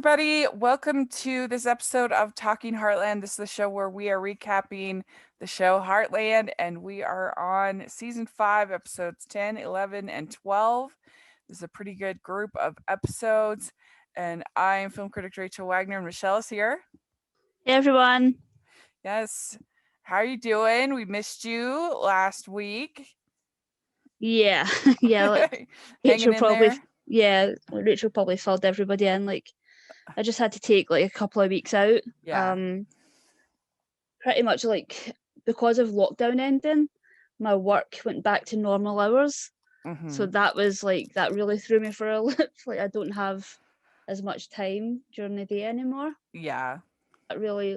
everybody. Welcome to this episode of Talking Heartland. This is the show where we are recapping the show Heartland, and we are on season 5, episodes 10, 11, and 12. This is a pretty good group of episodes, and I am film critic Rachel Wagner, and Michelle is here. Hey, everyone. Yes. How are you doing? We missed you last week. Yeah, yeah. Hanging Rachel in probably, there. Rachel probably filled everybody in. I just had to take a couple of weeks out. Yeah. Pretty much because of lockdown ending, my work went back to normal hours. Mm-hmm. So that was that really threw me for a loop. I don't have as much time during the day anymore. Yeah. It really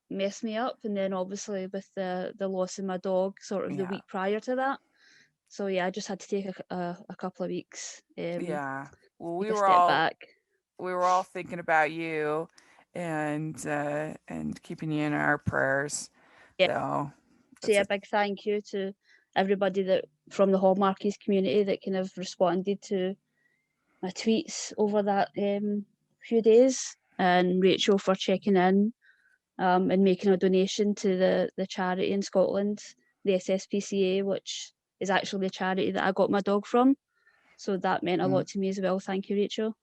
messed me up. And then obviously with the loss of my dog sort of the week prior to that. So yeah, I just had to take a couple of weeks. Yeah. Well, take a step back. We were all thinking about you and keeping you in our prayers. Yeah. So a big thank you to everybody that from the Hallmarkies community that kind of responded to my tweets over that few days, and Rachel for checking in and making a donation to the charity in Scotland, the SSPCA, which is actually the charity that I got my dog from. So that meant a lot to me as well. Thank you, Rachel.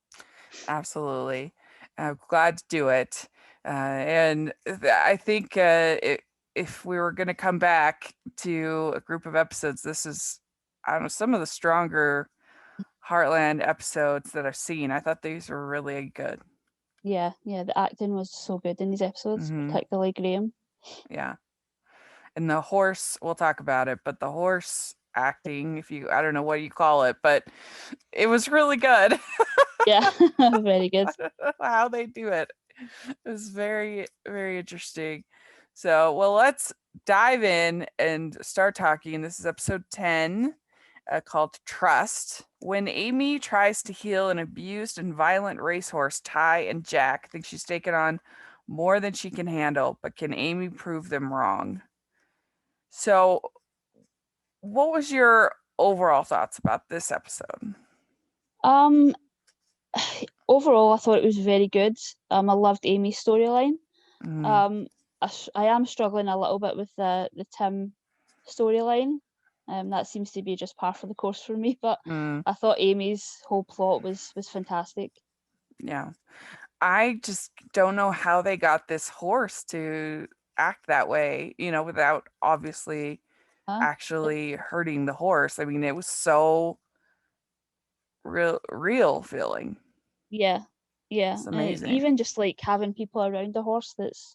Absolutely. I'm glad to do it. And I think if we were going to come back to a group of episodes, this is, I don't know, some of the stronger Heartland episodes that I've seen. I thought these were really good. Yeah, the acting was so good in these episodes, particularly Graham. Yeah. And the horse, we'll talk about it, but the horse acting, I don't know what you call it, but it was really good. Yeah, very good. How they do it. It was very, very interesting. So, well, let's dive in and start talking. This is episode 10 called Trust. When Amy tries to heal an abused and violent racehorse, Ty and Jack think she's taken on more than she can handle, but can Amy prove them wrong? So, what was your overall thoughts about this episode? Overall, I thought it was very good. I loved Amy's storyline. I am struggling a little bit with the Tim storyline. That seems to be just par for the course for me. But I thought Amy's whole plot was fantastic. Yeah, I just don't know how they got this horse to act that way, without obviously actually hurting the horse. I mean, it was so real feeling. Yeah. It's amazing. Even just having people around the horse that's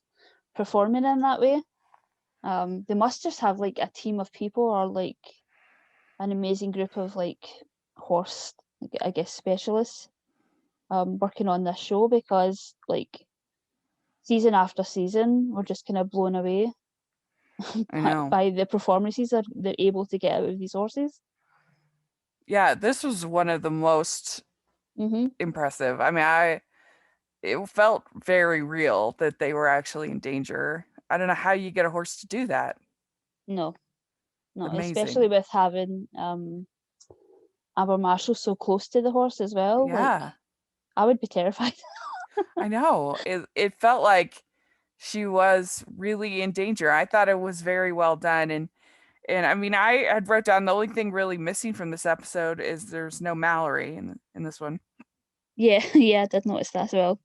performing in that way. They must just have a team of people or an amazing group of horse, I guess, specialists working on this show, because season after season we're just kind of blown away by the performances that they're able to get out of these horses. Yeah, this was one of the most impressive. I mean, it felt very real that they were actually in danger. I don't know how you get a horse to do that. No, especially with having Amber Marshall so close to the horse as well. Yeah, I would be terrified. I know. It felt like she was really in danger. I thought it was very well done, and I mean, I had wrote down the only thing really missing from this episode is there's no Mallory in this one. Yeah, I did notice that as well.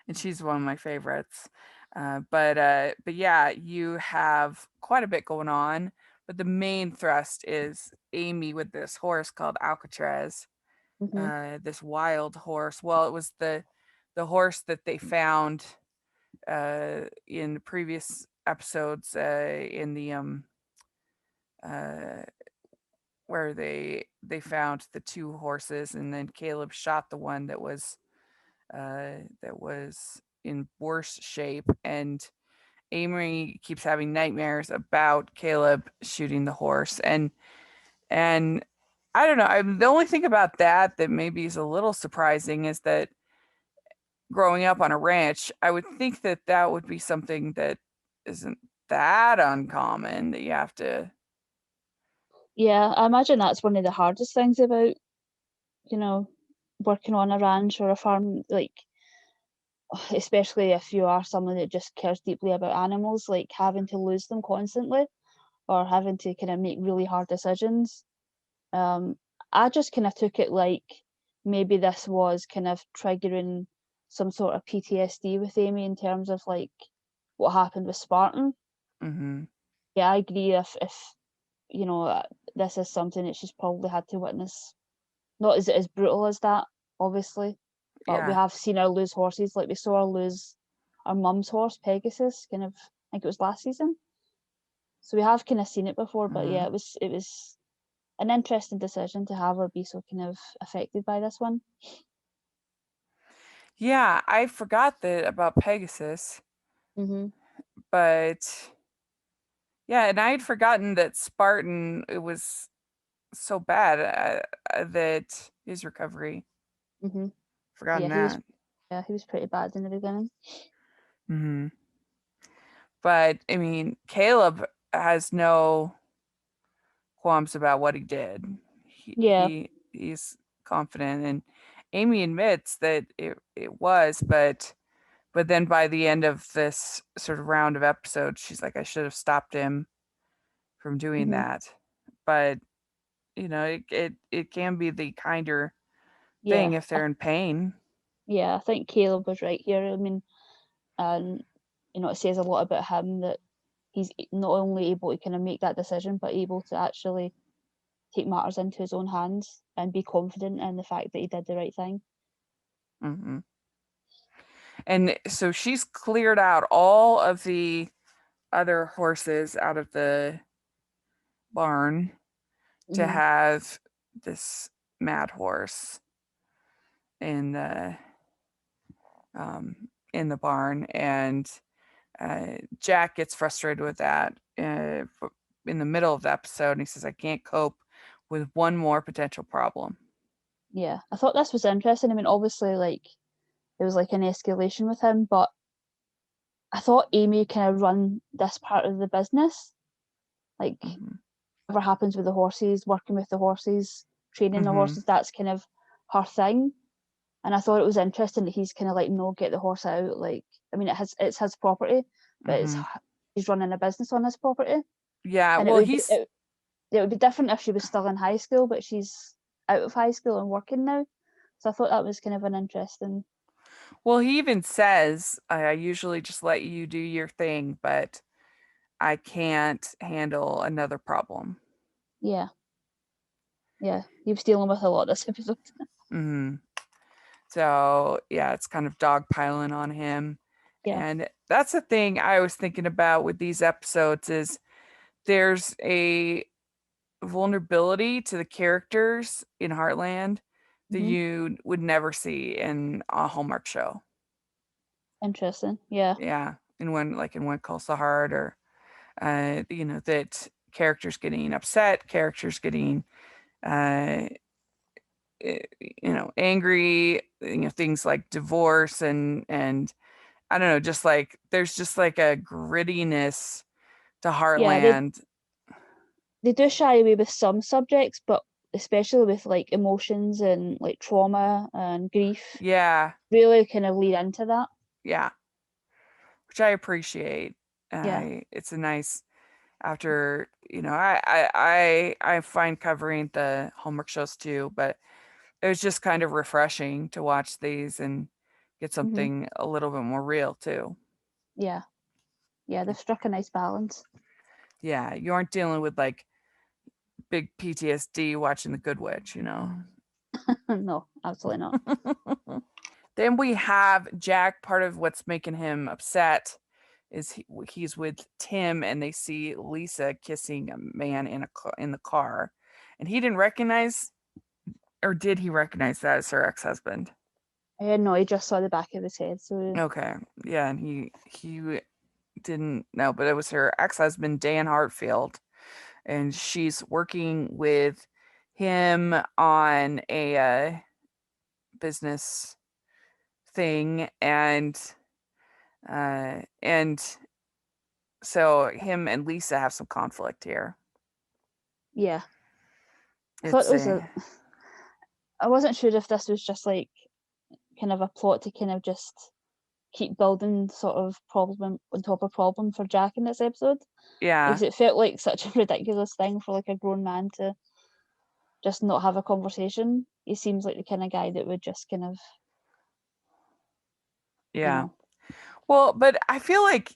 And she's one of my favorites. But yeah, you have quite a bit going on. But the main thrust is Amy with this horse called Alcatraz. This wild horse. Well, it was the horse that they found in the previous episodes in the where they found the two horses, and then Caleb shot the one that was in worse shape, and Amy keeps having nightmares about Caleb shooting the horse, and I don't know. The only thing about that maybe is a little surprising is that growing up on a ranch, I would think that would be something that isn't that uncommon, that you have to. Yeah, I imagine that's one of the hardest things about, working on a ranch or a farm. especially if you are someone that just cares deeply about animals, like having to lose them constantly or having to kind of make really hard decisions. Um, I just kind of took it like maybe this was kind of triggering some sort of PTSD with Amy in terms of like what happened with Spartan. Mm-hmm. Yeah, I agree. If you know, this is something that she's probably had to witness. Not as brutal as that, obviously, but we Yeah. have seen her lose horses. Like we saw her lose our mum's horse, Pegasus. Kind of, I think it was last season. So we have kind of seen it before, but Mm-hmm. yeah, it was an interesting decision to have her be so kind of affected by this one. Yeah, I forgot that about Pegasus, Mhm. but yeah, and I had forgotten that Spartan it was so bad that his recovery. Mhm. Forgotten Yeah, he was. that. Yeah, he was pretty bad in the beginning. Hmm. But I mean, Caleb has no qualms about what he did. Yeah. He's confident, and Amy admits that it was, but then by the end of this sort of round of episodes, she's like, I should have stopped him from doing Mhm. that. But it can be the kinder thing Yeah. if they're in pain. Yeah, I think Caleb was right here. I mean, and it says a lot about him that he's not only able to kind of make that decision, but able to actually take matters into his own hands and be confident in the fact that he did the right thing. Hmm. And so she's cleared out all of the other horses out of the barn to Hmm. have this mad horse in the um, in the barn, and Jack gets frustrated with that in the middle of the episode, and he says, "I can't cope with one more potential problem." Yeah, I thought this was interesting. I mean, obviously, like there was like an escalation with him, but I thought Amy kind of run this part of the business. Like Hmm. whatever happens with the horses, working with the horses, training the Hmm. horses, that's kind of her thing. And I thought it was interesting that he's kind of like, no, get the horse out. Like, I mean, it's his property, but Hmm. he's running a business on his property, Yeah, and it well, would be he's it would be different if she was still in high school, but she's out of high school and working now. So I thought that was kind of an interesting. well, he even says, I usually just let you do your thing, but I can't handle another problem. Yeah, yeah, he was dealing with a lot this episode. Hmm. So yeah, it's kind of dogpiling on him. Yeah. And that's the thing I was thinking about with these episodes is there's a vulnerability to the characters in Heartland that Hmm. you would never see in a Hallmark show. Interesting. Yeah. Yeah. In One Calls the Heart, or that characters getting upset, characters getting uh angry, things like divorce, and I don't know, just like there's just like a grittiness to Yeah, they Heartland. they do shy away with some subjects, but especially with like emotions and like trauma and grief, Yeah, really kind of lead into that. yeah, which I appreciate. Yeah. It's a nice after I find covering the Hallmark shows too, but it was just kind of refreshing to watch these and get Hmm. something a little bit more real too. Yeah. Yeah, they've struck a nice balance. Yeah, you aren't dealing with like big PTSD watching The Good Witch. No, absolutely not. Then we have Jack. Part of what's making him upset is he's with Tim, and they see Lisa kissing a man in the car, and he didn't recognize, or did he recognize that as her ex-husband? No, he just saw the back of his head, so Okay, yeah, and he didn't know, but it was her ex-husband Dan Hartfield, and she's working with him on a business thing, and so him and Lisa have some conflict here. yeah. I thought it It's was a I wasn't sure if this was just like kind of a plot to kind of just keep building sort of problem on top of problem for Jack in this episode. Yeah. Because it felt like such a ridiculous thing for like a grown man to just not have a conversation. He seems like the kind of guy that would just kind of, Yeah. Well, but I feel like,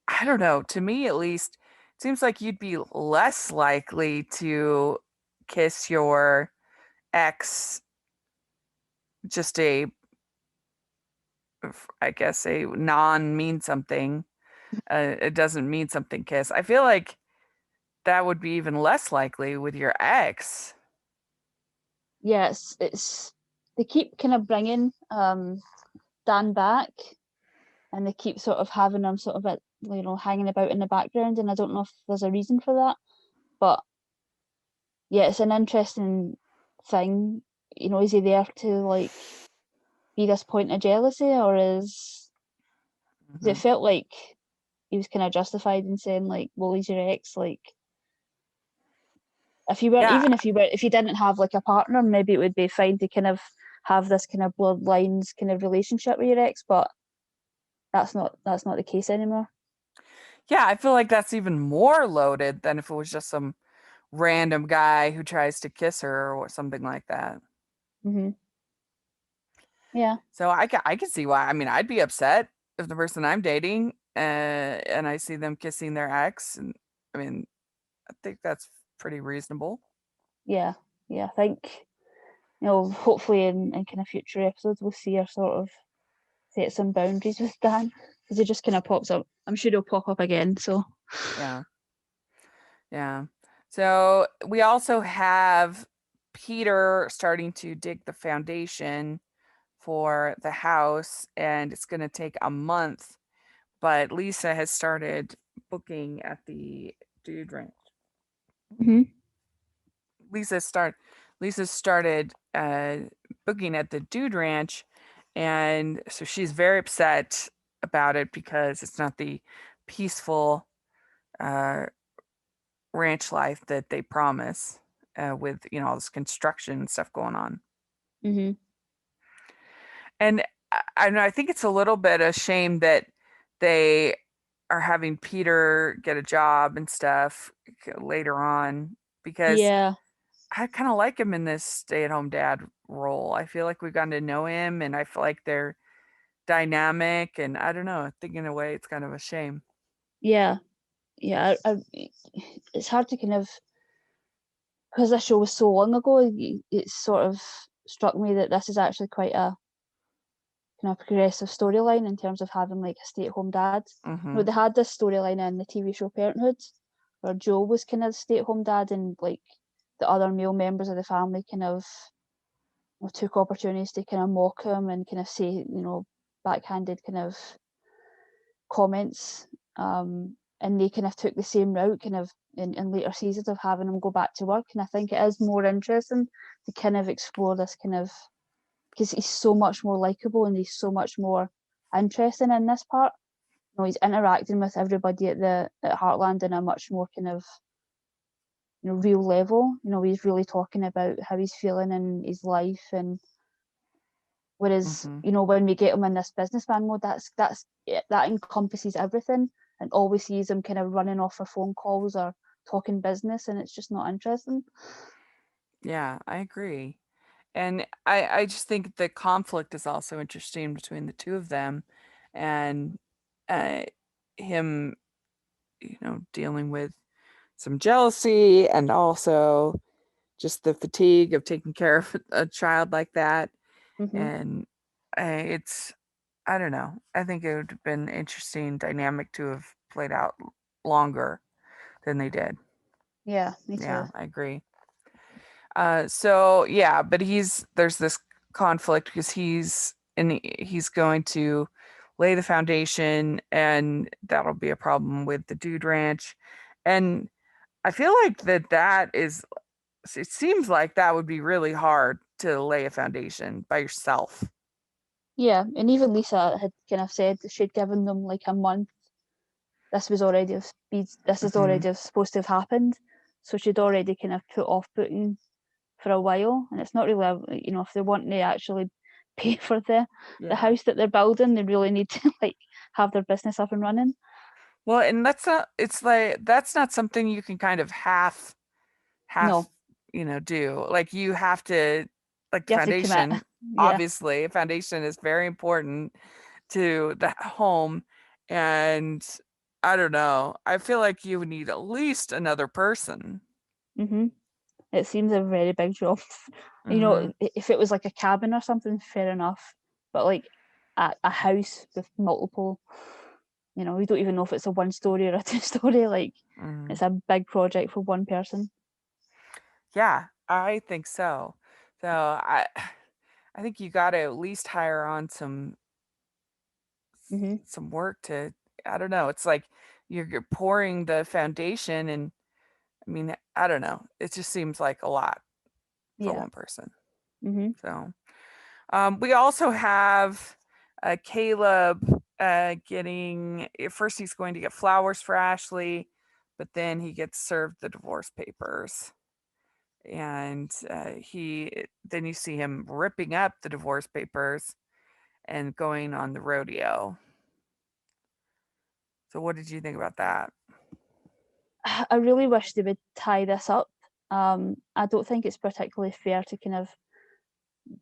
I don't know, to me at least, it seems like you'd be less likely to kiss your ex just I guess, a non mean something. It doesn't mean something kiss. I feel like that would be even less likely with your ex. it's they keep kind of bringing Dan back, and they keep sort of having him sort of hanging about in the background, and I don't know if there's a reason for that, but yeah, it's an interesting thing. Is he there to like be this point of jealousy, or is it felt like he was kind of justified in saying like, well, he's your ex, like if you weren't, Yeah. even if you didn't have like a partner, maybe it would be fine to kind of have this kind of bloodlines kind of relationship with your ex, but that's not the case anymore. Yeah, I feel like that's even more loaded than if it was just some random guy who tries to kiss her or something like that. Yeah. So I can see why. I mean, I'd be upset if the person I'm dating and I see them kissing their ex. And I mean, I think that's pretty reasonable. Yeah. I think, hopefully in kind of future episodes, we'll see her sort of set some boundaries with Dan, because he just kind of pops up. I'm sure he'll pop up again. So Yeah. So we also have Peter starting to dig the foundation for the house, and it's going to take a month. But Lisa has started booking at the Dude Ranch. Lisa started booking at the Dude Ranch, and so she's very upset about it because it's not the peaceful uh, ranch life that they promise with all this construction and stuff going on. And I don't know, I think it's a little bit a shame that they are having Peter get a job and stuff later on, because yeah. I kind of like him in this stay-at-home dad role. I feel like we've gotten to know him, and I feel like they're dynamic, and I don't know, I think in a way it's kind of a shame. Yeah. It's hard to kind of, because this show was so long ago, it sort of struck me that this is actually quite a kind of progressive storyline in terms of having like a stay-at-home dad. They had this storyline in the TV show Parenthood, where Joe was kind of stay-at-home dad, and like the other male members of the family kind of took opportunities to kind of mock him and kind of say backhanded kind of comments, and they kind of took the same route kind of in later seasons of having him go back to work. And I think it is more interesting to kind of explore this kind of, because he's so much more likable and he's so much more interesting in this part. He's interacting with everybody at Heartland in a much more kind of real level. He's really talking about how he's feeling in his life, and whereas when we get him in this businessman mode, that encompasses everything, and all we see is him kind of running off for phone calls or talking business, and it's just not interesting. Yeah, I agree. And I just think the conflict is also interesting between the two of them, and uh, him, dealing with some jealousy and also just the fatigue of taking care of a child like that. And it's, I don't know, I think it would have been interesting dynamic to have played out longer than they did. Yeah, me too. Yeah, I agree. So yeah, but there's this conflict because he's going to lay the foundation, and that'll be a problem with the Dude Ranch. And I feel like that is, it seems like that would be really hard to lay a foundation by yourself. Yeah, and even Lisa had kind of said that she'd given them like a month. This is already supposed to have happened, so she'd already kind of put off booking for a while. And it's not really, if they want to actually pay for the Yeah. house that they're building. They really need to like have their business up and running. Well, and it's like that's not something you can kind of half, No, do. Like you have to, like you have to commit. foundation, Yeah. obviously, foundation is very important to the home. And I don't know. I feel like you would need at least another person. Mhm. It seems a very big job. Hmm. If it was like a cabin or something, fair enough. But like a house with multiple, we don't even know if it's a 1 story or a 2 story. Like Hmm. it's a big project for one person. Yeah, I think so. So I think you got to at least hire on Hmm. some work to. I don't know. It's like you're pouring the foundation, and I mean, I don't know. It just seems like a lot for Yeah. one person. Hmm. So, we also have Caleb getting. At first, he's going to get flowers for Ashley, but then he gets served the divorce papers, and he then you see him ripping up the divorce papers and going on the rodeo. So, what did you think about that? I really wish they would tie this up. I don't think it's particularly fair to kind of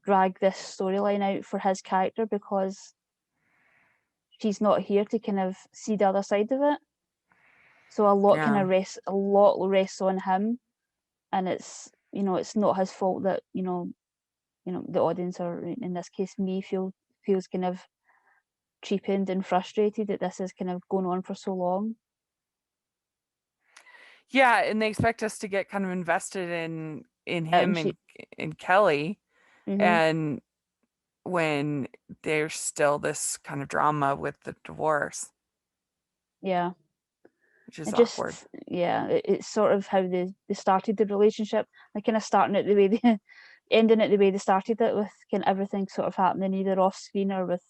drag this storyline out for his character because she's not here to kind of see the other side of it. So Yeah. a lot rests on him, and it's not his fault that the audience, or in this case me, feels kind of cheapened and frustrated that this is kind of going on for so long. Yeah, and they expect us to get kind of invested in And him she, and in Kelly, hmm and when there's still this kind of drama with the divorce, yeah, which is it awkward. just yeah, it's sort of how they started the relationship. Like kind of starting it the way they ending it the way they started it, with kind of everything sort of happening either off screen or with,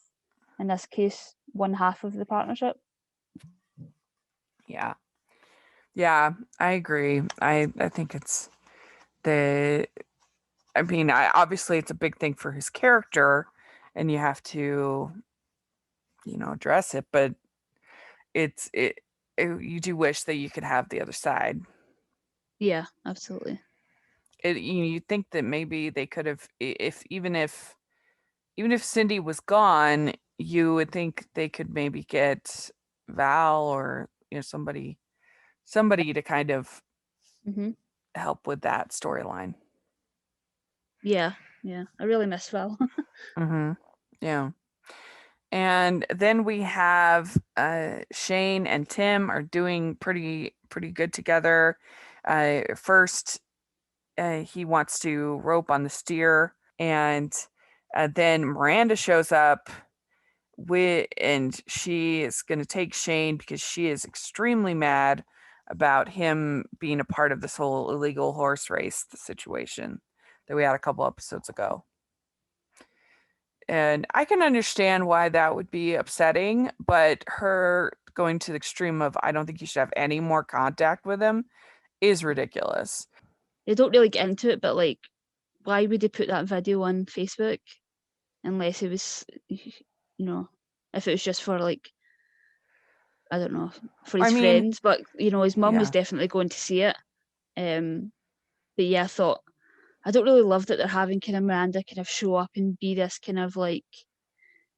in this case, one half of the partnership. Yeah. Yeah, I agree. I think it's the I mean, obviously it's a big thing for his character and you have to, address it, but it's you do wish that you could have the other side. Yeah, absolutely. You think that maybe they could have if even if Cindy was gone, you would think they could maybe get Val or somebody to kind of Hmm. help with that storyline. Yeah, yeah. I really miss Val. Mhm. Yeah. And then we have Shane and Tim are doing pretty good together. First, he wants to rope on the steer, and then Miranda shows up and she is going to take Shane because she is extremely mad about him being a part of this whole illegal horse race situation that we had a couple episodes ago. And I can understand why that would be upsetting, but her going to the extreme of I don't think you should have any more contact with him is ridiculous. They don't really get into it, but like, why would they put that video on Facebook unless it was, if it was just for like, I don't know, for I his mean, friends, but his mum was yeah. definitely going to see it. Um, but yeah, I don't really love that they're having kind of Miranda kind of show up and be this kind of like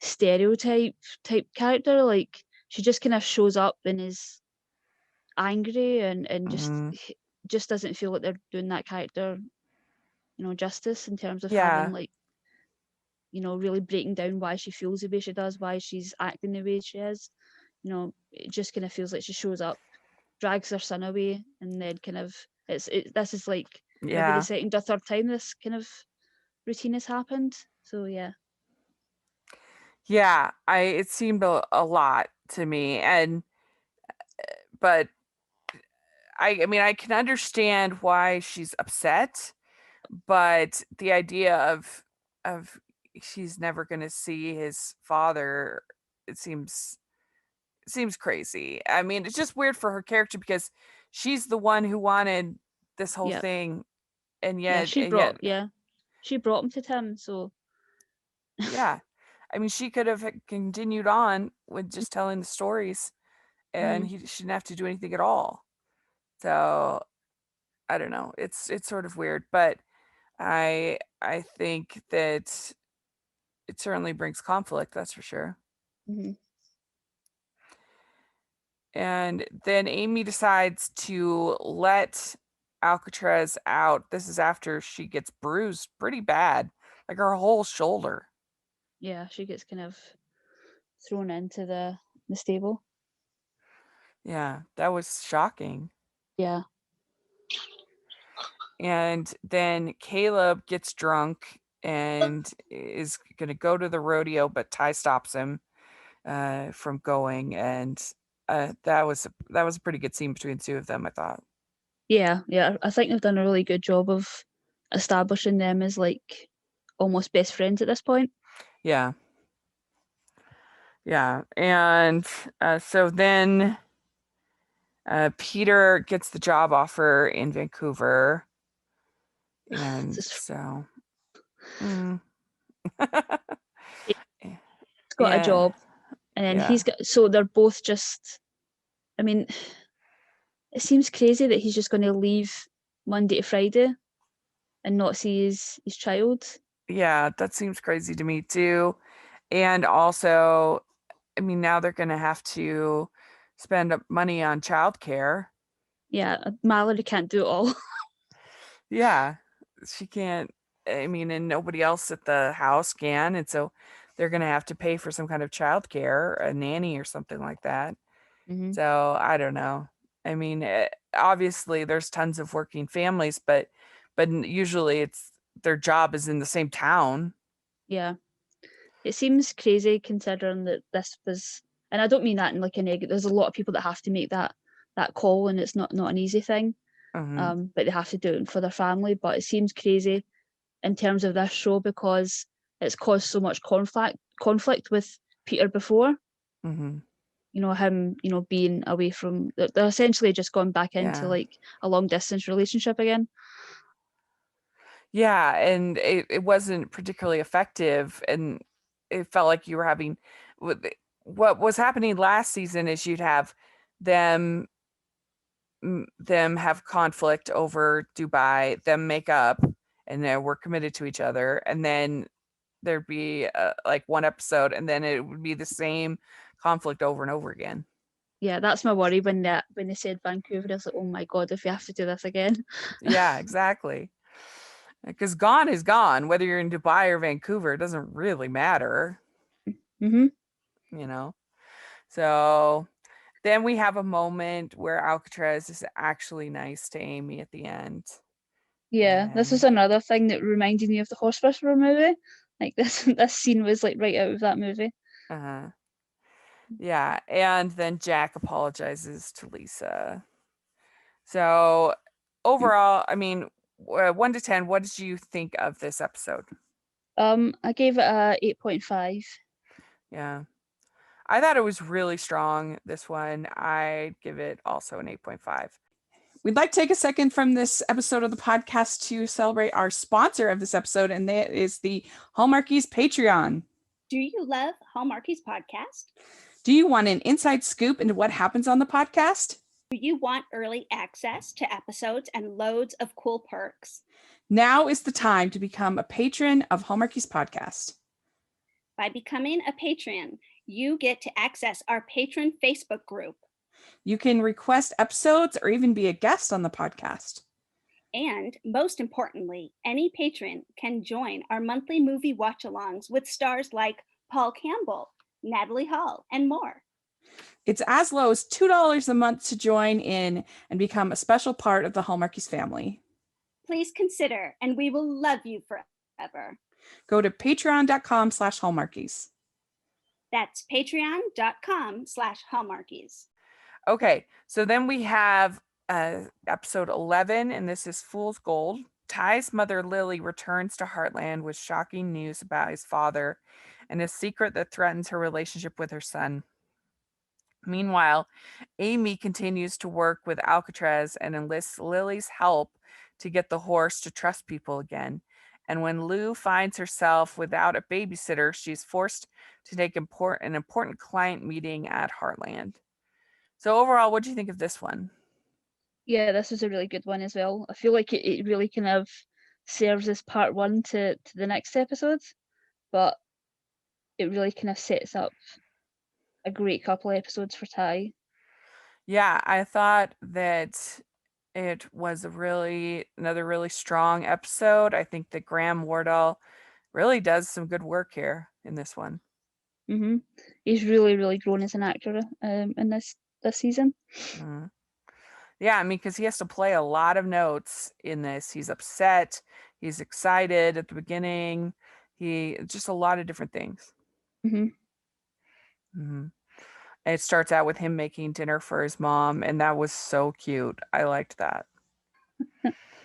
stereotype type character. Like she just kind of shows up and is angry and Mhm. just doesn't feel like they're doing that character, justice in terms of having Yeah. like, really breaking down why she feels the way she does, why she's acting the way she is. It just kind of feels like she shows up, drags her son away, and then kind of this is like maybe the Yeah. second or third time this kind of routine has happened. So yeah. Yeah, I it seemed a lot to me, and but I mean I can understand why she's upset, but the idea of she's never going to see his father, it seems crazy. I mean, it's just weird for her character because she's the one who wanted this whole Yeah. thing, and Yeah, yet she and yet brought yeah. She brought him to Tim, so Yeah. I mean, she could have continued on with just telling the stories, and Mhm. she didn't have to do anything at all. So I don't know. It's sort of weird, but I think that it certainly brings conflict. That's for sure. Mhm. And then Amy decides to let Alcatraz out. This is after she gets bruised pretty bad, like her whole shoulder. Yeah, she gets kind of thrown into the stable. Yeah, that was shocking. Yeah. And then Caleb gets drunk and is going to go to the rodeo, but Ty stops him from going. And that was a pretty good scene between the two of them, I thought. Yeah, yeah. I think they've done a really good job of establishing them as like almost best friends at this point. Yeah, yeah. And so then Peter gets the job offer in Vancouver, and Just so mm. he's got a Yeah, job, and then yeah, he's got. So they're both just. I mean, it seems crazy that he's just going to leave Monday to Friday and not see his child. yeah. That seems crazy to me too. And also, I mean, now they're going to have to spend money on childcare. Yeah, Mallory can't do it all. Yeah, she can't. I mean, and nobody else at the house can, and so they're going to have to pay for some kind of childcare, a nanny or something like that. Hmm. So I don't know. I mean, obviously there's tons of working families, but usually it's their job is in the same town. Yeah, it seems crazy considering that this was, and I don't mean that in like a negative. There's a lot of people that have to make that call, and it's not an easy thing. Hmm. But they have to do it for their family. But it seems crazy in terms of this show because it's caused so much conflict with Peter before. Hmm. You know him, being away from. They're essentially just gone back into Yeah. like a long distance relationship again. Yeah, and it wasn't particularly effective, and it felt like you were having what was happening last season is you'd have them them have conflict over Dubai, them make up, and then we're committed to each other, and then there'd be like one episode, and then it would be the same conflict over and over again. Yeah, that's my worry when they said Vancouver. I was like, oh my god, if we have to do this again. Yeah, exactly. Because gone is gone, whether you're in Dubai or Vancouver, it doesn't really matter, Hmm. you know. So then we have a moment where Alcatraz is actually nice to Amy at the end. Yeah, this is And another thing that reminded me of the Horse Whisperer movie. Like this this scene was like right out of that movie. uh yeah, and then Jack apologizes to Lisa. So overall, I mean, 1 to 10, what did you think of this episode? I gave it a 8.5. Yeah. I thought it was really strong, this one. I'd give it also an 8.5. We'd like to take a second from this episode of the podcast to celebrate our sponsor of this episode, and that is the Hallmarkies Patreon. Do you love Hallmarkies Podcast? Do you want an inside scoop into what happens on the podcast? Do you want early access to episodes and loads of cool perks? Now is the time to become a patron of Hallmarkies Podcast. By becoming a patron, you get to access our patron Facebook group. You can request episodes or even be a guest on the podcast. And most importantly, any patron can join our monthly movie watch-alongs with stars like Paul Campbell, Natalie Hall, and more. It's as low as $2 a month to join in and become a special part of the Hallmarkies family. Please consider, and we will love you forever. Go to patreon.com/Hallmarkies. That's patreon.com/Hallmarkies. Okay, so then we have episode 11, and this is Fool's Gold. Ty's mother, Lily, returns to Heartland with shocking news about his father and a secret that threatens her relationship with her son. Meanwhile, Amy continues to work with Alcatraz and enlists Lily's help to get the horse to trust people again. And when Lou finds herself without a babysitter, she's forced to take an important client meeting at Heartland. So overall, what do you think of this one? Yeah, this was a really good one as well. I feel like it really kind of serves as part one to the next episode, but it really kind of sets up a great couple of episodes for Ty. Yeah, I thought that it was another really strong episode. I think that Graham Wardell really does some good work here in this one. Mm-hmm. He's really, really grown as an actor in this season. Mm. Yeah, I mean, because he has to play a lot of notes in this. He's upset, he's excited at the beginning, just a lot of different things. Mm-hmm. Mm-hmm. And it starts out with him making dinner for his mom, and that was so cute. I liked that.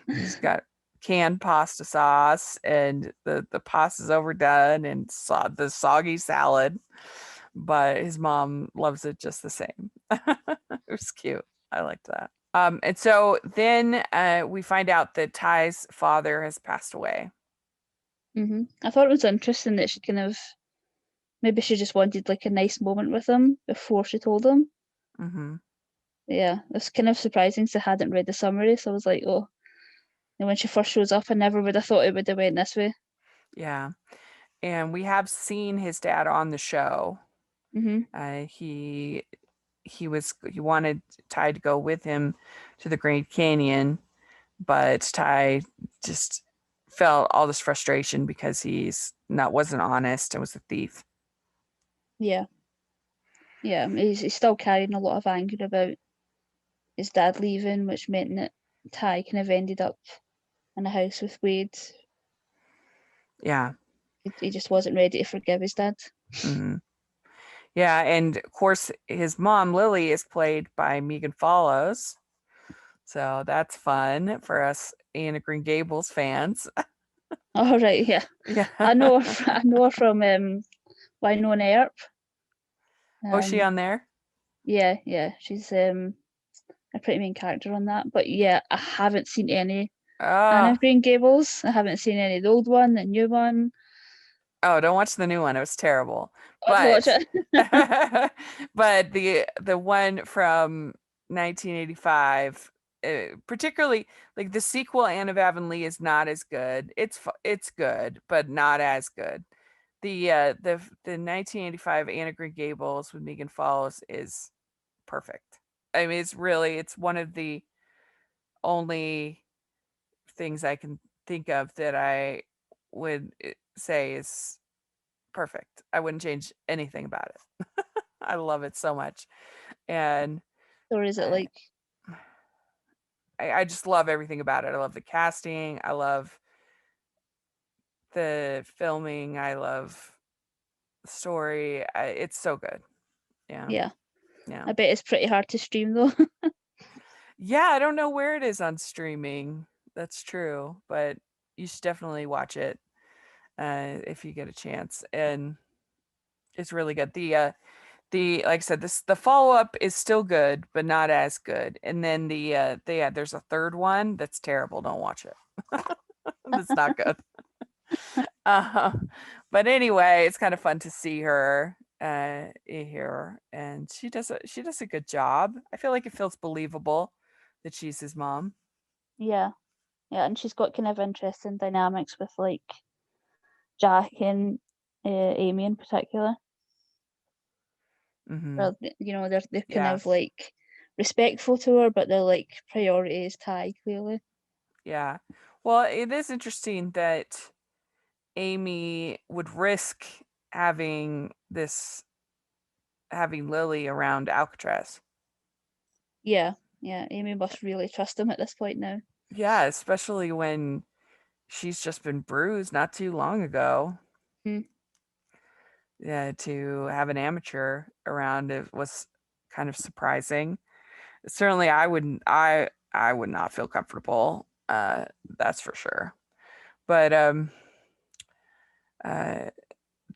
He's got canned pasta sauce, and the pasta's overdone, and the soggy salad, but his mom loves it just the same. It was cute. I liked that. And so then we find out that Ty's father has passed away. Mm-hmm. I thought it was interesting that she kind of, maybe she just wanted like a nice moment with him before she told him. Mm-hmm. Yeah, it's kind of surprising because I hadn't read the summary, so I was like, oh, and when she first shows up, I never would have thought it would have went this way. Yeah. And we have seen his dad on the show. Mm-hmm. He wanted Ty to go with him to the Grand Canyon, but Ty just felt all this frustration because wasn't honest and was a thief. Yeah. Yeah, he's still carrying a lot of anger about his dad leaving, which meant that Ty kind of ended up in a house with Wade. Yeah. He just wasn't ready to forgive his dad. Mm-hmm. Yeah, and of course his mom Lily is played by Megan Follows, so that's fun for us Anne of Green Gables fans. Oh right, yeah. Yeah. I know her from Winona Earp. Oh, is she on there? Yeah. She's a pretty main character on that. But yeah, I haven't seen any Anne Oh, of Green Gables. I haven't seen any of the old one, the new one. don't watch the new one. It was terrible. I have to watch But it. but the one from 1985, particularly like the sequel, Anne of Avonlea, is not as good. It's good, but not as good. The 1985 Anne of Green Gables with Megan Follows is perfect. I mean, it's one of the only things I can think of that I would say is perfect. I wouldn't change anything about it. I love it so much. And Or is it I, like I just love everything about it. I love the casting. I love the filming. I love the story. It's so good. Yeah. yeah. Yeah. I bet it's pretty hard to stream though. Yeah. I don't know where it is on streaming. That's true. But you should definitely watch it if you get a chance. And it's really good. The like I said, the follow up is still good, but not as good. And then there's a third one that's terrible. Don't watch it. That's not good. Uh, but anyway, it's kind of fun to see her here, and she does a good job. I feel like it feels believable that she's his mom. Yeah. Yeah, and she's got kind of interesting dynamics with like Jack and Amy in particular. Mm-hmm. Well, they're kind Yeah. of like respectful to her, but they're like priority is Ty clearly. Yeah. Well, it is interesting that Amy would risk having Lily around Alcatraz. Yeah, Amy must really trust him at this point now. Yeah, especially when she's just been bruised not too long ago. Mm. Yeah, to have an amateur around it was kind of surprising. Certainly I would not feel comfortable. That's for sure. But uh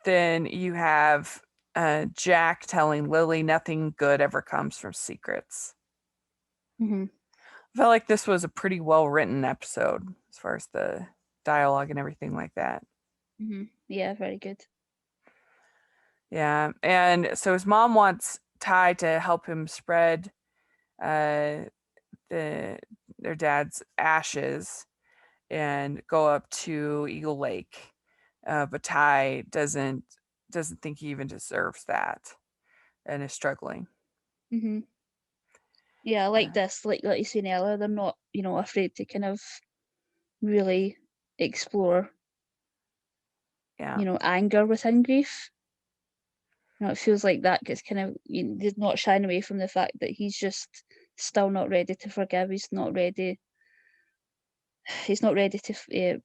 then you have Jack telling Lily nothing good ever comes from secrets. Mm-hmm. I felt like this was a pretty well written episode as far as the dialogue and everything like that. Yeah, very good. Yeah, and so his mom wants Ty to help him spread their dad's ashes and go up to Eagle Lake, but Ty doesn't think he even deserves that, and is struggling. Yeah, I like this. Like you said earlier, they're not, afraid to kind of really explore, anger within grief. It feels like that gets kind of, they're not shying away from the fact that he's just still not ready to forgive. He's not ready to,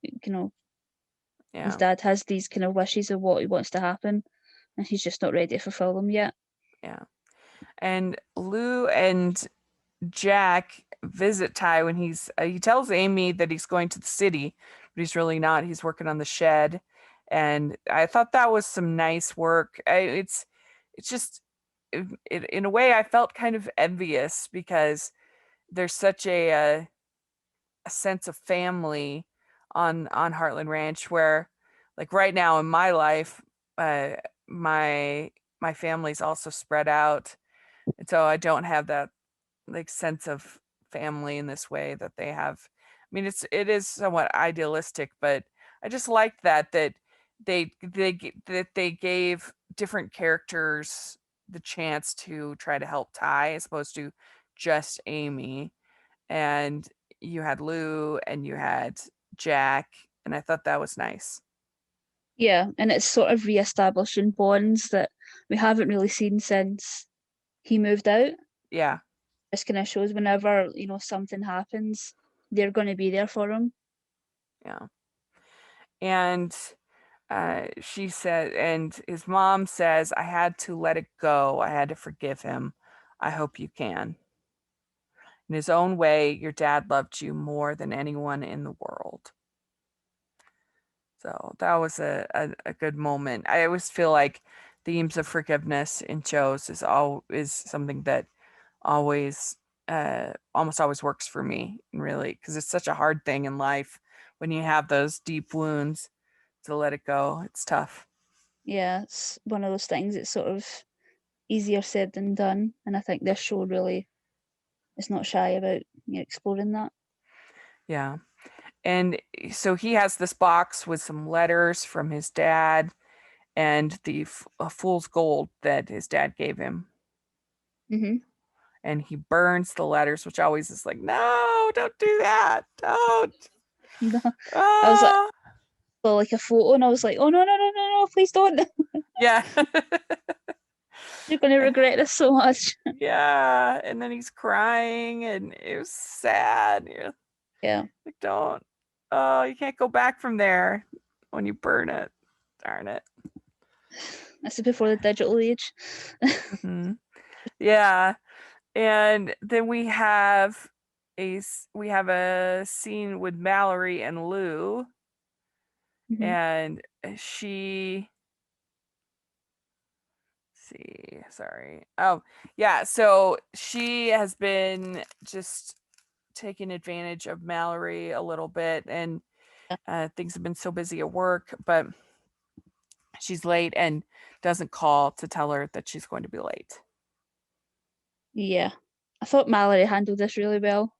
his dad has these kind of wishes of what he wants to happen, and he's just not ready to fulfill them yet. Yeah. And Lou and Jack visit Ty when he tells Amy that he's going to the city, but he's really not. He's working on the shed. And I thought that was some nice work. It's just, in a way, I felt kind of envious because there's such a sense of family on Heartland Ranch, where, like, right now in my life, my family's also spread out, and so I don't have that, like, sense of family in this way that they have. I mean, it is somewhat idealistic, but I just liked that they gave different characters the chance to try to help Ty as opposed to just Amy. And you had Lou and you had Jack, and I thought that was nice. Yeah, and it's sort of reestablishing bonds that we haven't really seen since he moved out. Yeah. This kind of shows whenever, something happens, they're going to be there for him. Yeah. And she said, and his mom says, I had to let it go. I had to forgive him. I hope you can. In his own way, your dad loved you more than anyone in the world. So that was a good moment. I always feel like themes of forgiveness in shows is something that always almost always works for me, really, because it's such a hard thing in life when you have those deep wounds. To let it go, it's tough. Yeah, it's one of those things. It's sort of easier said than done, and I think this show really is not shy about exploring that. Yeah. And so he has this box with some letters from his dad and the fool's gold that his dad gave him. And he burns the letters, which always is like, no, don't do that. Don't. No. I was like a photo, and I was like, oh, no, please don't. Yeah. You're going to regret this so much. Yeah. And then he's crying, and it was sad. Yeah. Like, don't. Oh, you can't go back from there when you burn it. Darn it. This is before the digital age. Yeah. And then we have a scene with Mallory and Lou. And she oh yeah, so she has been just taking advantage of Mallory a little bit, and things have been so busy at work, but she's late and doesn't call to tell her that she's going to be late. Yeah, I thought Mallory handled this really well.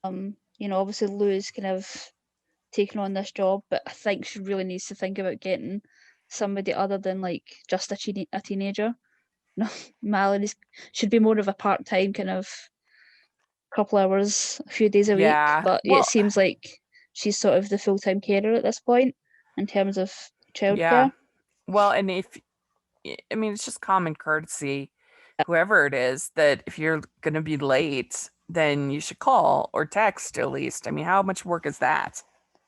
Obviously Lou is kind of taking on this job, but I think she really needs to think about getting somebody other than like just a teenager. No, Mallory should be more of a part-time kind of couple hours, a few days a week. But it seems like she's sort of the full-time carer at this point in terms of childcare. Yeah. Well, and it's just common courtesy, whoever it is, that if you're going to be late, then you should call or text at least. I mean, how much work is that?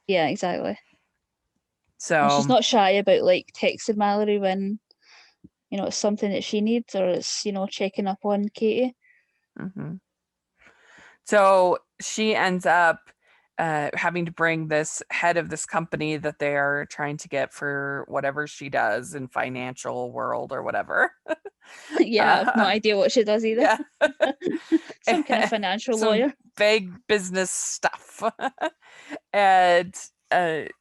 Yeah, exactly. So and she's not shy about like texting Mallory when it's something that she needs, or it's checking up on Katie. So she ends up having to bring this head of this company that they are trying to get for whatever she does in financial world or whatever. Yeah, I have no idea what she does either. Yeah. Some kind of financial lawyer. Vague business stuff. And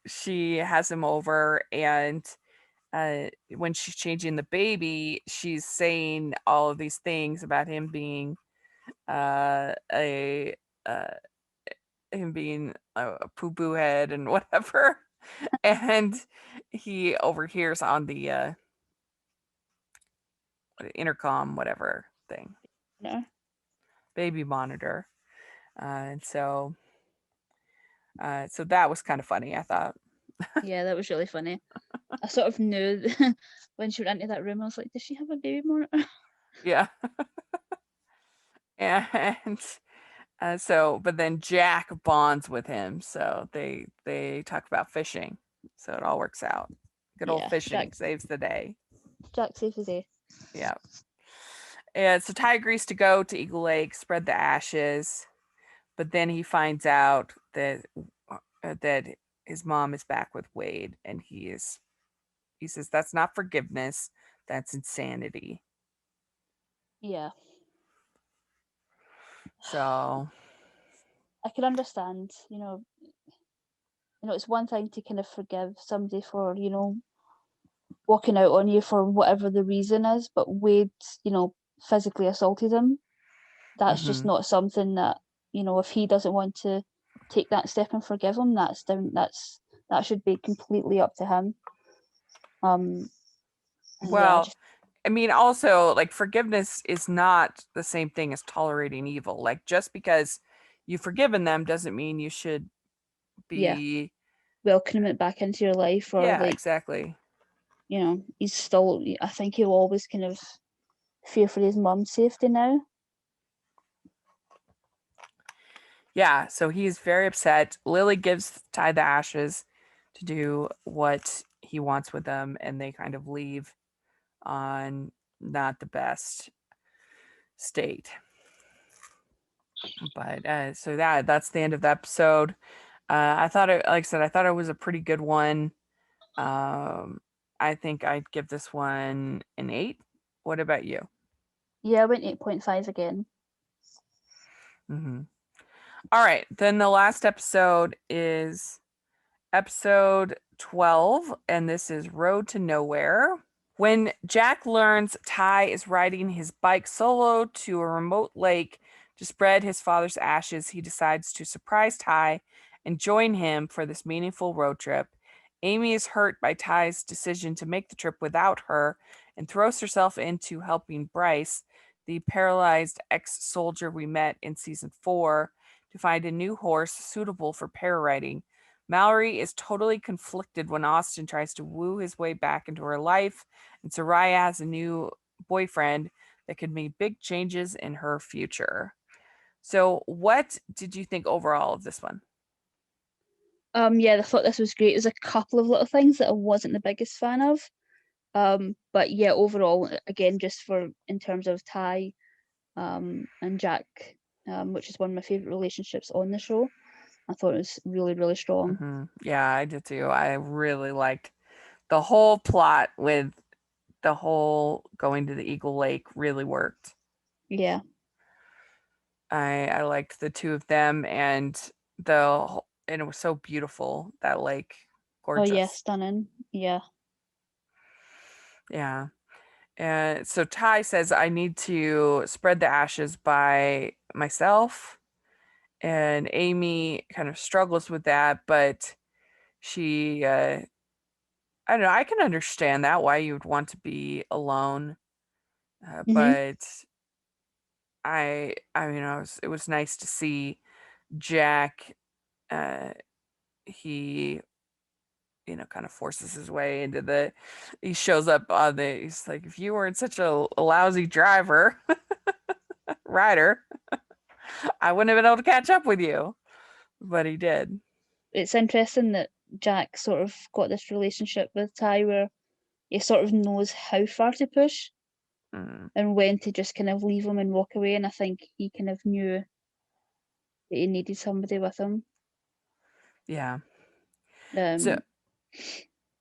she has him over, and when she's changing the baby, she's saying all of these things about him being a him being a poo poo head and whatever. And he overhears on the intercom, whatever thing, No. baby monitor. And so that was kind of funny, I thought. Yeah, that was really funny. I sort of knew when she went into that room, I was like, does she have a baby monitor? Yeah. And but then Jack bonds with him, so they talk about fishing, so it all works out. Good old Yeah, fishing saves the day. Jack safe as a. Yeah. And so Ty agrees to go to Eagle Lake, spread the ashes, but then he finds out that his mom is back with Wade, and he says that's not forgiveness, that's insanity. Yeah. So I can understand, it's one thing to kind of forgive somebody for, walking out on you for whatever the reason is, but Wade, physically assaulted him. That's just not something that, if he doesn't want to take that step and forgive him, that should be completely up to him. And well, I mean, also, like, forgiveness is not the same thing as tolerating evil. Like, just because you've forgiven them doesn't mean you should be. welcome it back into your life, or Yeah, exactly. he's still. I think he'll always kind of fear for his mum's safety now. Yeah, so he's very upset. Lily gives Ty the ashes to do what he wants with them, and they kind of leave on not the best state. But so that's the end of the episode. I thought it, like I said, I thought it was a pretty good one. I think I'd give this one an 8. What about you? Yeah, I went 8.5 again. Mm-hmm. All right, then the last episode is episode 12, and this is Road to Nowhere. When Jack learns Ty is riding his bike solo to a remote lake to spread his father's ashes, he decides to surprise Ty and join him for this meaningful road trip. Amy is hurt by Ty's decision to make the trip without her and throws herself into helping Bryce, the paralyzed ex-soldier we met in season 4, to find a new horse suitable for pair riding. Mallory is totally conflicted when Austin tries to woo his way back into her life, and Soraya has a new boyfriend that could make big changes in her future. So, what did you think overall of this one? Yeah, I thought this was great. There's a couple of little things that I wasn't the biggest fan of. But yeah, overall, again, just in terms of Ty, and Jack, which is one of my favorite relationships on the show, I thought it was really, really strong. Mm-hmm. Yeah, I did too. I really liked the whole plot with the whole going to the Eagle Lake really worked. Yeah. I liked the two of them, and and it was so beautiful, that lake. Gorgeous. Oh yeah, stunning. Yeah. Yeah. And so Ty says, I need to spread the ashes by myself. And Amy kind of struggles with that, but she, I don't know, I can understand that, why you would want to be alone. But it was nice to see Jack. He kind of forces his way into he shows up he's like, if you weren't such a lousy driver, rider, I wouldn't have been able to catch up with you. But he did. It's interesting that Jack sort of got this relationship with Ty where he sort of knows how far to push and when to just kind of leave him and walk away. And I think he kind of knew that he needed somebody with him. Yeah. So, Um,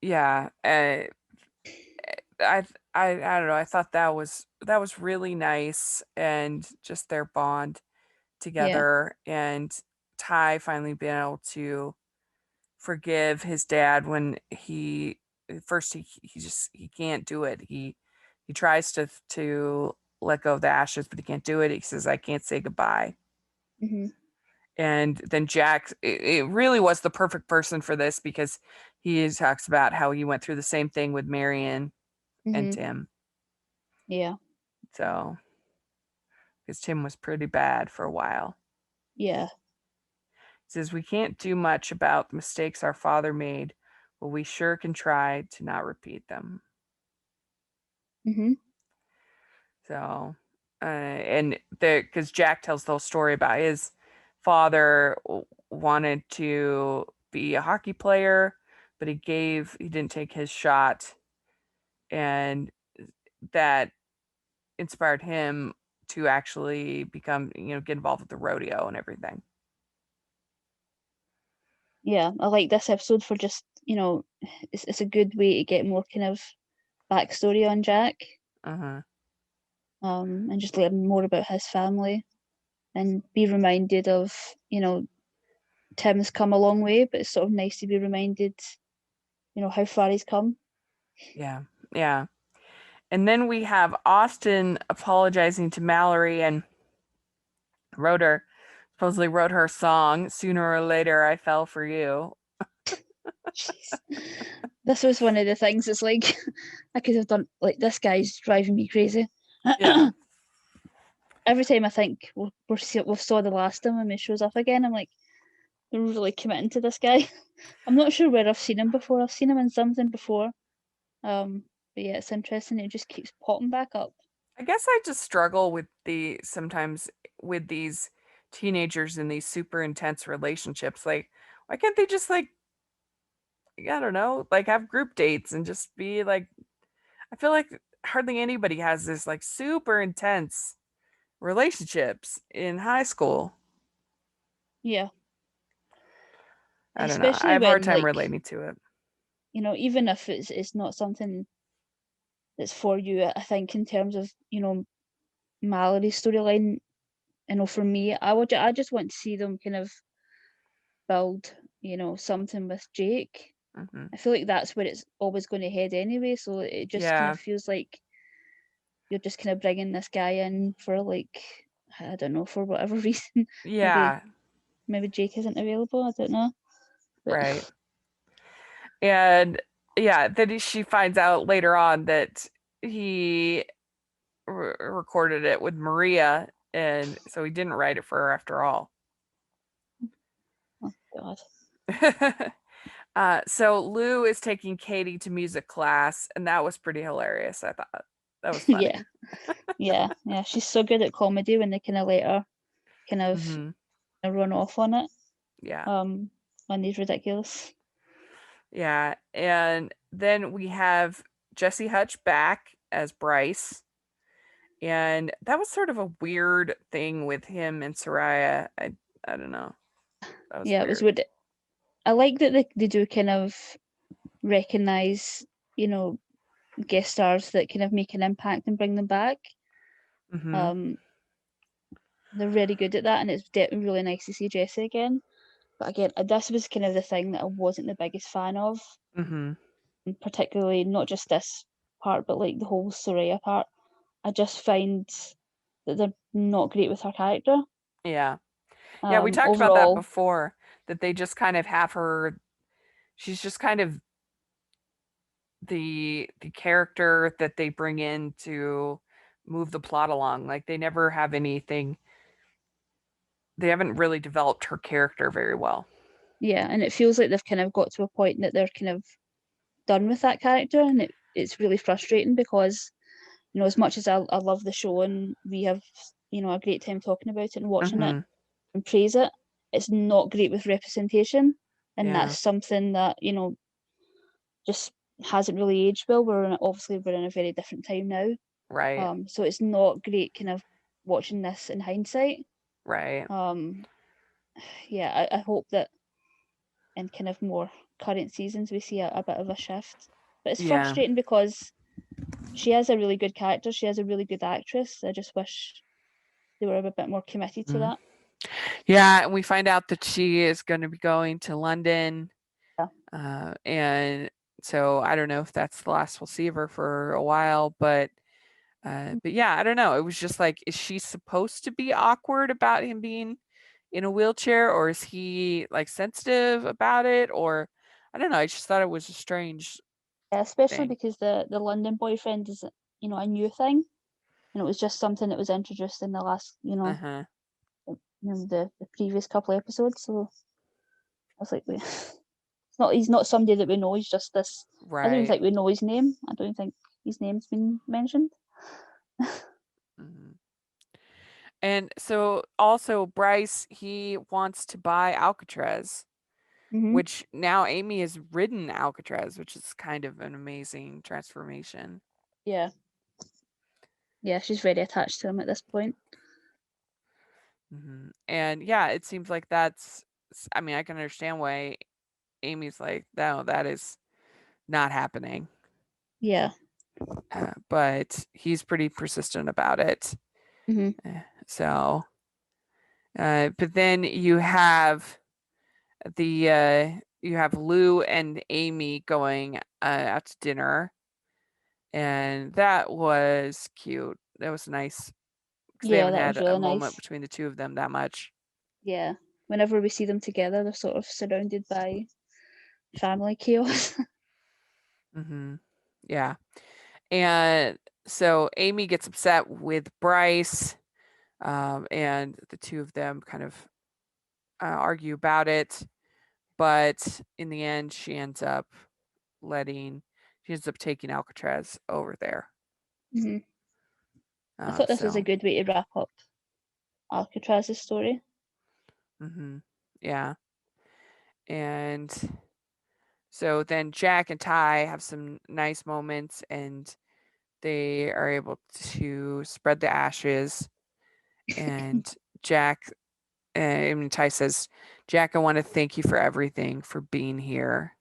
yeah. I don't know. I thought that was really nice, and just their bond together, and Ty finally being able to forgive his dad when he can't do it. He tries to let go of the ashes, but he can't do it. He says, I can't say goodbye. Mhm. And then Jack, it really was the perfect person for this, because he talks about how he went through the same thing with Marion and Mhm. Tim. Yeah. So, because Tim was pretty bad for a while. Yeah. He says, we can't do much about the mistakes our father made, but we sure can try to not repeat them. Mhm. So, and because Jack tells the whole story about his father wanted to be a hockey player, but he didn't take his shot, and that inspired him to actually become, get involved with the rodeo and everything. Yeah. I like this episode for just, it's a good way to get more kind of backstory on Jack. Uh-huh. And just learn more about his family and be reminded of, Tim's come a long way, but it's sort of nice to be reminded, how far he's come. Yeah. Yeah. And then we have Austin apologizing to Mallory, and supposedly wrote her song, Sooner or Later I Fell for You. Jeez. This was one of the things. It's like I could have done. Like, this guy's driving me crazy. Yeah. Every time I think we've saw the last of him and he shows up again, I'm like, they're really committing to this guy. I'm not sure where I've seen him before. I've seen him in something before. But yeah, it's interesting. It just keeps popping back up. I guess I just struggle sometimes with these teenagers in these super intense relationships. Like, why can't they just, like, I don't know, like, have group dates and just be like, I feel like hardly anybody has this, like, super intense relationships in high school. Yeah. I don't know. I Especially have a hard when, time like, relating to it. even if it's not something that's for you, I think in terms of, Mallory's storyline, for me, I just want to see them kind of build, something with Jake. Hmm. I feel like that's where it's always going to head anyway. So it just kind Yeah. of feels like you're just kind of bringing this guy in for, like, I don't know, for whatever reason. Yeah. Maybe Jake isn't available. I don't know. But Right. And yeah, then she finds out later on that he recorded it with Maria, and so he didn't write it for her after all. oh God. So Lou is taking Katie to music class, and that was pretty hilarious. I thought that was Yeah. funny. Yeah. She's so good at comedy when they kind of let her kind of Hmm. run off on it. Yeah. On these ridiculous. Yeah. And then we have Jesse Hutch back as Bryce. And that was sort of a weird thing with him and Soraya. I don't know. That was Yeah, it was weird. weird. I like that they do kind of recognize, guest stars that kind of make an impact and bring them back. Hmm. Um, they're really good at that, and it's really nice to see Jesse again. But again, this was kind of the thing that I wasn't the biggest fan of, Hmm. and particularly not just this part, but like the whole Soraya part. I just find that they're not great with her character. Yeah. Yeah, we talked about that Overall, before, that they just kind of have her, she's just kind of the character that they bring in to move the plot along. Like, they never have anything, they haven't really developed her character very well. yeah, and it feels like they've kind of got to a point that they're kind of done with that character, and it's really frustrating because, as much as I love the show and we have, a great time talking about it and watching it Hmm. and praise it, it's not great with representation, and Yeah. that's something that, just hasn't really aged well. Obviously we're in a very different time now, Right. so it's not great kind of watching this in hindsight. Right. Yeah, I hope that in kind of more current seasons we see a bit of a shift, but it's Yeah. frustrating because she has a really good character, she has a really good actress. I just wish they were a bit more committed to Mm. that. Yeah, and we find out that she is going to be going to London And so I don't know if that's the last we'll see of her for a while, but yeah, I don't know. It was just like, is she supposed to be awkward about him being in a wheelchair, or is he like sensitive about it, or I don't know. I just thought it was a strange Yeah, especially thing. because the London boyfriend is, a new thing, and it was just something that was introduced in the last, Uh-huh. the previous couple of episodes. So I was like, wait, he's not somebody that we know. He's just this. I don't even Right. think we know his name. I don't think his name's been mentioned. Mhm. And so also Bryce, he wants to buy Alcatraz, Hmm. which now Amy has ridden Alcatraz, which is kind of an amazing transformation. Yeah. Yeah, she's very attached to him at this point. And yeah, it seems like that's, I mean, I can understand why Amy's like, no, that is not happening. Yeah. But he's pretty persistent about it. Hmm. So, but then you have Lou and Amy going out to dinner, and that was cute. That was nice because they Yeah, haven't that was had a really moment nice. between the two of them that much. Yeah. Whenever we see them together, they're sort of surrounded by family chaos. Yeah. And so Amy gets upset with Bryce, and the two of them kind of argue about it. But in the end, she ends up taking Alcatraz over there. Hmm. I thought this was a So, good way to wrap up Alcatraz's story. yeah. And so then Jack and Ty have some nice moments, and they are able to spread the ashes. And Jack, and Ty says, Jack, I want to thank you for everything, for being here.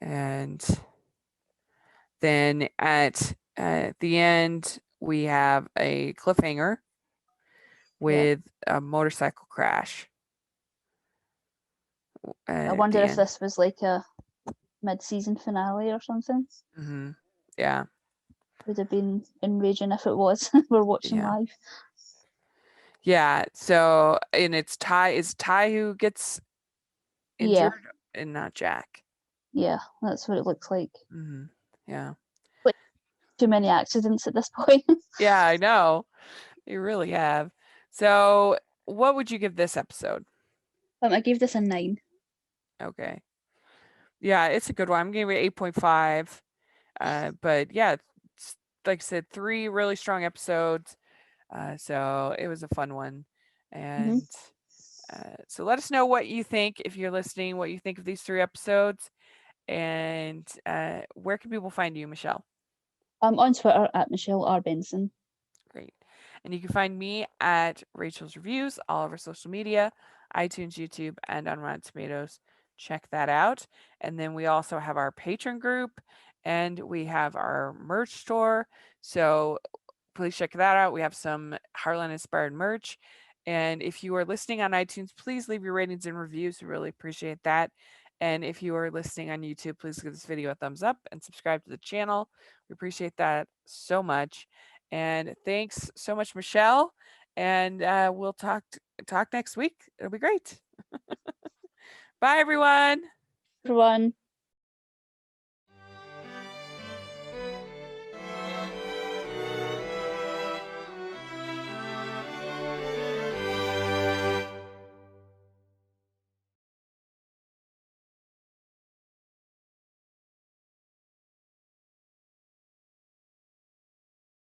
And then at the end, we have a cliffhanger Yeah. with a motorcycle crash I at wonder the if end. this was like a mid-season finale or something. Yeah, Would have been enraging if it was. We're watching yeah, live. yeah. So, and it's Ty. Is Ty who gets Yeah, injured, and not Jack? yeah, that's what it looks like. Yeah, Like too many accidents at this point. yeah. I know, you really have. So, what would you give this episode? I gave this a 9. Okay. Yeah, it's a good one. I'm giving it 8.5. But yeah, it's, like I said, 3 really strong episodes. So it was a fun one. Hmm. And so let us know what you think, if you're listening, what you think of these 3 episodes. And where can people find you, Michelle? I'm on Twitter at Michelle R. Benson. Great. And you can find me at Rachel's Reviews, all over social media, iTunes, YouTube, and on Rotten Tomatoes. Check that out. And then we also have our patron group, and we have our merch store. So please check that out. We have some Heartland inspired merch. And if you are listening on iTunes, please leave your ratings and reviews. We really appreciate that. And if you are listening on YouTube, please give this video a thumbs up and subscribe to the channel. We appreciate that so much. And thanks so much, Michelle. And we'll talk next week. It'll be great. Bye, everyone. Everyone.